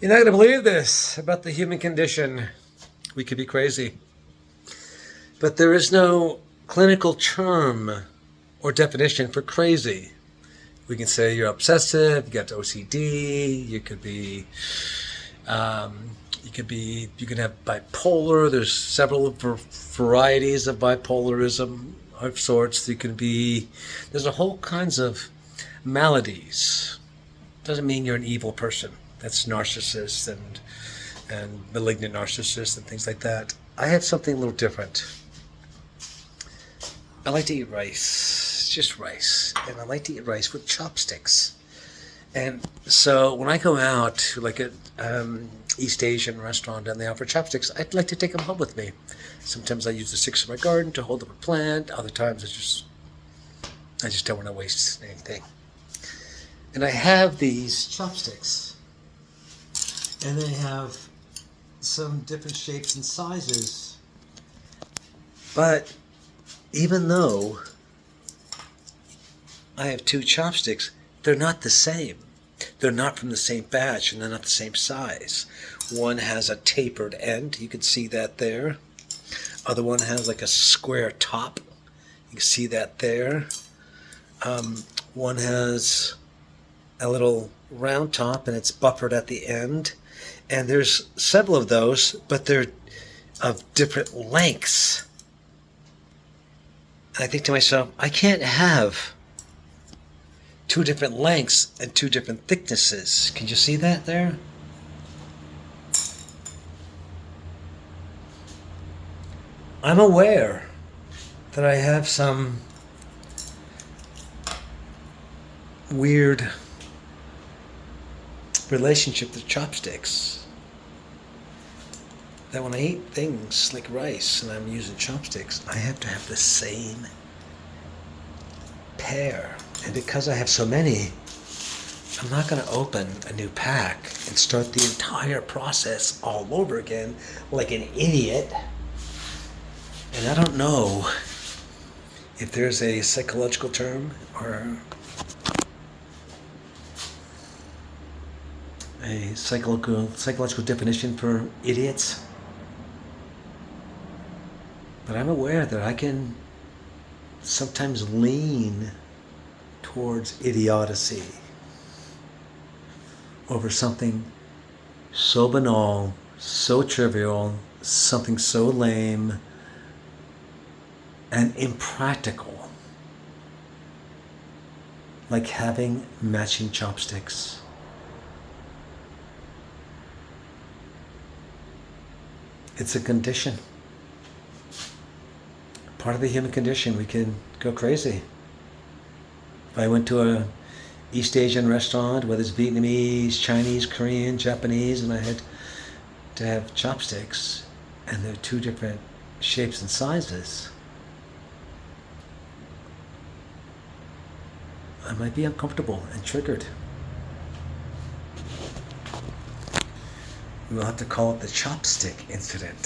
You're not going to believe this about the human condition. We could be crazy. But there is no clinical term or definition for crazy. We can say you're obsessive, you got OCD, you can have bipolar. There's several varieties of bipolarism of sorts. There's a whole kinds of maladies. Doesn't mean you're an evil person. That's narcissists and malignant narcissists and things like that. I have something a little different. I like to eat rice, just rice, and I like to eat rice with chopsticks. And so when I go out, like at East Asian restaurant, and they offer chopsticks, I'd like to take them home with me. Sometimes I use the sticks in my garden to hold up a plant. Other times I just don't want to waste anything. And I have these chopsticks, and they have some different shapes and sizes. But even though I have two chopsticks, they're not the same. They're not from the same batch, and they're not the same size. One has a tapered end. You can see that there. Other one has like a square top. You can see that there. One has a little round top, and it's buffered at the end. And there's several of those, but they're of different lengths. And I think to myself, I can't have two different lengths and two different thicknesses. Can you see that there? I'm aware that I have some weird relationship with chopsticks. That when I eat things like rice and I'm using chopsticks, I have to have the same pair. And because I have so many, I'm not going to open a new pack and start the entire process all over again like an idiot. And I don't know if there's a psychological term or a psychological definition for idiots. But I'm aware that I can sometimes lean towards idiocy over something so banal, so trivial, something so lame and impractical, like having matching chopsticks. It's a condition. Part of the human condition. We can go crazy. If I went to a East Asian restaurant, whether it's Vietnamese, Chinese, Korean, Japanese, and I had to have chopsticks, and they're two different shapes and sizes, I might be uncomfortable and triggered. We'll have to call it the chopstick incident.